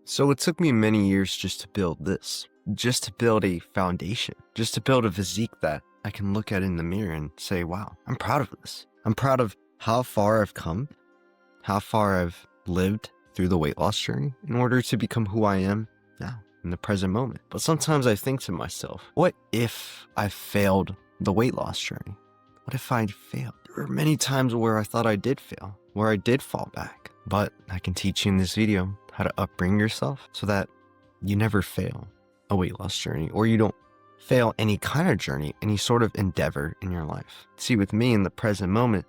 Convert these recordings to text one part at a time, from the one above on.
So it took me many years just to build this, just to build a foundation, just to build a physique that I can look at in the mirror and say, wow, I'm proud of this. I'm proud of how far I've come, how far I've lived through the weight loss journey in order to become who I am now in the present moment. But sometimes I think to myself, what if I failed the weight loss journey? What if I failed? There were many times where I thought I did fail, where I did fall back. But I can teach you in this video how to upbring yourself so that you never fail a weight loss journey, or you don't fail any kind of journey, any sort of endeavor in your life. See, with me in the present moment,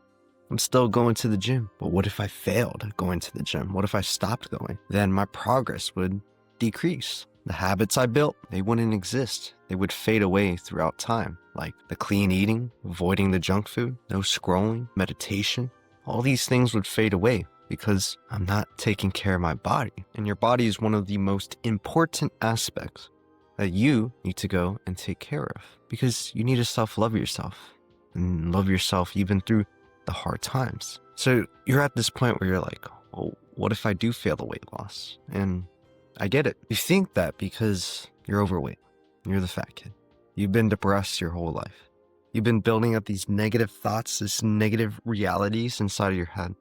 I'm still going to the gym. But what if I failed going to the gym? What if I stopped going? Then my progress would decrease. The habits I built, they wouldn't exist. They would fade away throughout time, like the clean eating, avoiding the junk food, no scrolling, meditation. All these things would fade away because I'm not taking care of my body. And your body is one of the most important aspects that you need to go and take care of, because you need to self-love yourself and love yourself even through the hard times. So you're at this point where you're like, oh, what if I do fail the weight loss? And I get it. You think that because you're overweight, you're the fat kid. You've been depressed your whole life. You've been building up these negative thoughts, these negative realities inside of your head.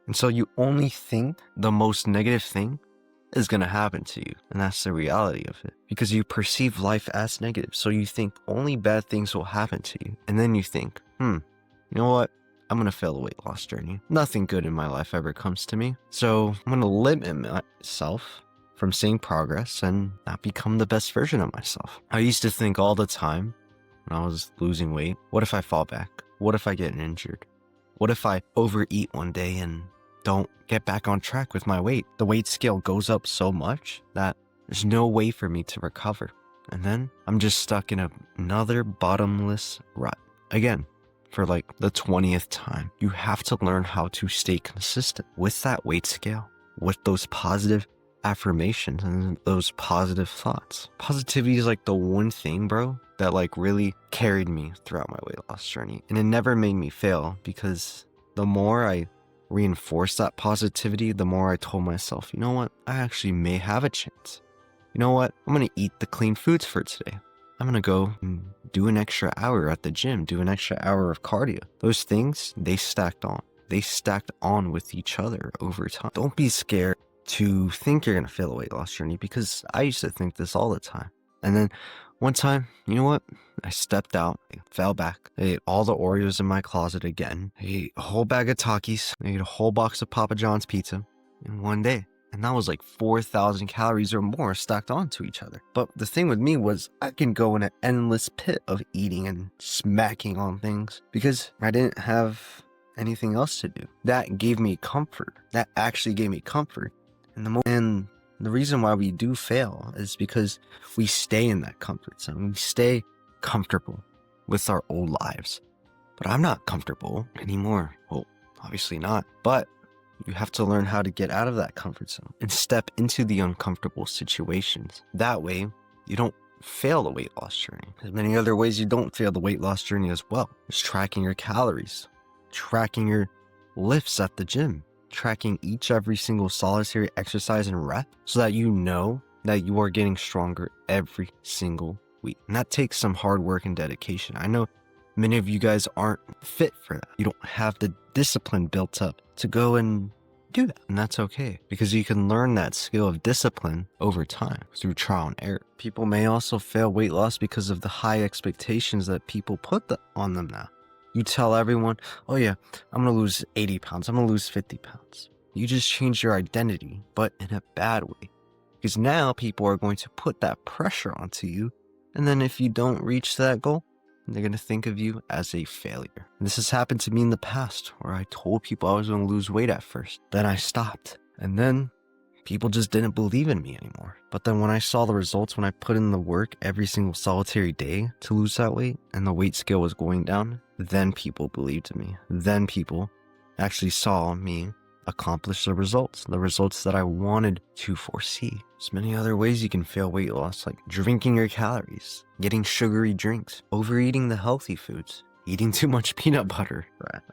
And so you only think the most negative thing is going to happen to you. And that's the reality of it, because you perceive life as negative. So you think only bad things will happen to you. And then you think, you know what? I'm going to fail the weight loss journey. Nothing good in my life ever comes to me. So I'm going to limit myself from seeing progress and not become the best version of myself. I used to think all the time when I was losing weight, what if I fall back? What if I get injured? What if I overeat one day and don't get back on track with my weight? The weight scale goes up so much that there's no way for me to recover. And then I'm just stuck in another bottomless rut. Again, for like the 20th time. You have to learn how to stay consistent with that weight scale, with those positive affirmations and those positive thoughts. Positivity is like the one thing, bro, that like really carried me throughout my weight loss journey. And it never made me fail, because the more I reinforced that positivity, the more I told myself, you know what? I actually may have a chance. You know what? I'm going to eat the clean foods for today. I'm going to go and do an extra hour at the gym, do an extra hour of cardio. Those things, they stacked on. They stacked on with each other over time. Don't be scared to think you're going to fail a weight loss journey, because I used to think this all the time. And then one time, you know what? I stepped out, I fell back. I ate all the Oreos in my closet again. I ate a whole bag of Takis. I ate a whole box of Papa John's pizza in one day. And that was like 4,000 calories or more stacked onto each other. But the thing with me was I can go in an endless pit of eating and smacking on things because I didn't have anything else to do. That gave me comfort. That actually gave me comfort. And the reason why we do fail is because we stay in that comfort zone. We stay comfortable with our old lives. But I'm not comfortable anymore. Well, obviously not. But you have to learn how to get out of that comfort zone and step into the uncomfortable situations. That way, you don't fail the weight loss journey. There's many other ways you don't fail the weight loss journey as well. There's tracking your calories, tracking your lifts at the gym, tracking every single solitary exercise and rep so that you know that you are getting stronger every single week. And that takes some hard work and dedication. I know many of you guys aren't fit for that. You don't have the discipline built up to go and do that. And that's okay, because you can learn that skill of discipline over time through trial and error. People may also fail weight loss because of the high expectations that people put on them now. You tell everyone, oh yeah, I'm going to lose 80 pounds. I'm going to lose 50 pounds. You just change your identity, but in a bad way. Because now people are going to put that pressure onto you. And then if you don't reach that goal, they're going to think of you as a failure. And this has happened to me in the past, where I told people I was going to lose weight at first. Then I stopped. And then people just didn't believe in me anymore. But then when I saw the results, when I put in the work every single solitary day to lose that weight, and the weight scale was going down, then people believed in me. Then people actually saw me accomplish the results that I wanted to foresee. There's many other ways you can fail weight loss, like drinking your calories, getting sugary drinks, overeating the healthy foods, eating too much peanut butter.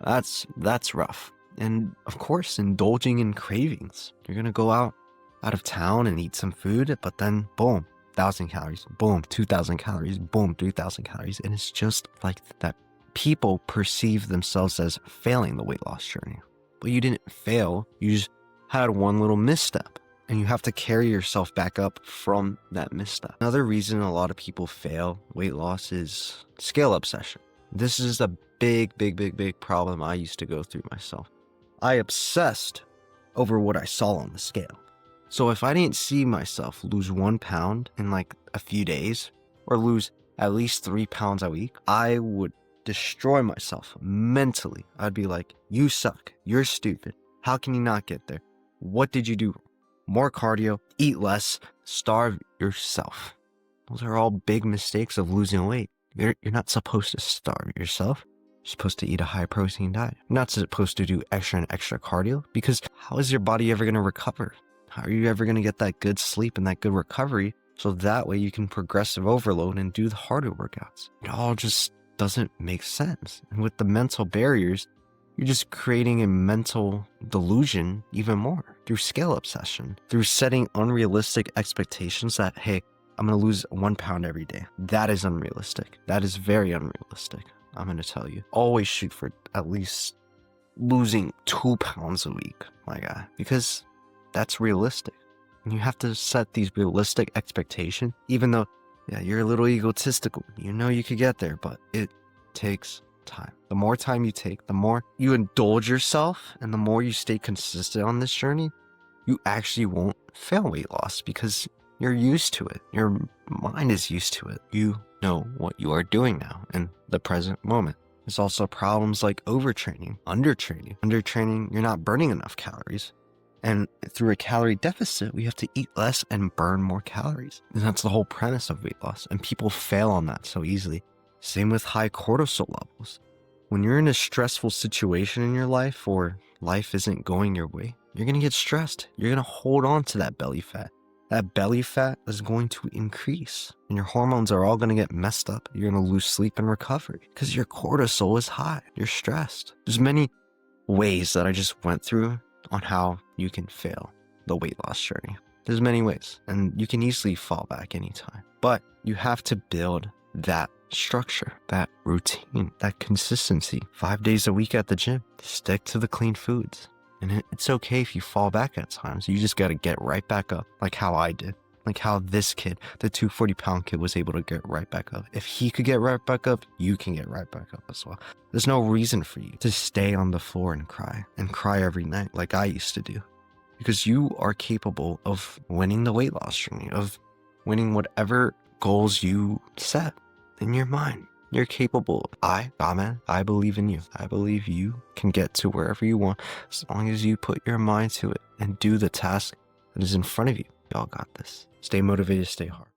That's rough. And of course, indulging in cravings. You're gonna go out out of town and eat some food, but then boom, 1,000 calories, boom, 2,000 calories, boom, 3,000 calories. And it's just like that. People perceive themselves as failing the weight loss journey. But you didn't fail. You just had one little misstep. And you have to carry yourself back up from that misstep. Another reason a lot of people fail weight loss is scale obsession. This is a big problem I used to go through myself. I obsessed over what I saw on the scale. So if I didn't see myself lose 1 pound in like a few days, or lose at least 3 pounds a week, I would destroy myself mentally. I'd be like, you suck. You're stupid. How can you not get there? What did you do wrong? More cardio, eat less, starve yourself. Those are all big mistakes of losing weight. You're not supposed to starve yourself. You're supposed to eat a high protein diet. You're not supposed to do extra and extra cardio, because how is your body ever going to recover? How are you ever going to get that good sleep and that good recovery so that way you can progressive overload and do the harder workouts? It all just doesn't make sense. And with the mental barriers, you're just creating a mental delusion even more through scale obsession, through setting unrealistic expectations that, hey, I'm going to lose 1 pound every day. That is unrealistic. That is very unrealistic. I'm going to tell you, always shoot for at least losing 2 pounds a week, my guy, because that's realistic. And you have to set these realistic expectations, even though, yeah, you're a little egotistical. You know you could get there, but it takes time. The more time you take, the more you indulge yourself, and the more you stay consistent on this journey, you actually won't fail weight loss because you're used to it. Your mind is used to it. You know what you are doing now in the present moment. There's also problems like overtraining, undertraining. Undertraining, you're not burning enough calories. And through a calorie deficit, we have to eat less and burn more calories. And that's the whole premise of weight loss. And people fail on that so easily. Same with high cortisol levels. When you're in a stressful situation in your life, or life isn't going your way, you're going to get stressed. You're going to hold on to that belly fat. That belly fat is going to increase, and your hormones are all going to get messed up. You're going to lose sleep and recovery because your cortisol is high. You're stressed. There's many ways that I just went through on how you can fail the weight loss journey. There's many ways, and you can easily fall back anytime. But you have to build that structure, that routine, that consistency. 5 days a week at the gym. Stick to the clean foods. And it's okay if you fall back at times. You just got to get right back up, like how I did. Like how this kid, the 240-pound kid, was able to get right back up. If he could get right back up, you can get right back up as well. There's no reason for you to stay on the floor and cry every night like I used to do. Because you are capable of winning the weight loss journey, of winning whatever goals you set in your mind. You're capable. I believe in you. I believe you can get to wherever you want as long as you put your mind to it and do the task that is in front of you. Y'all got this. Stay motivated, stay hard.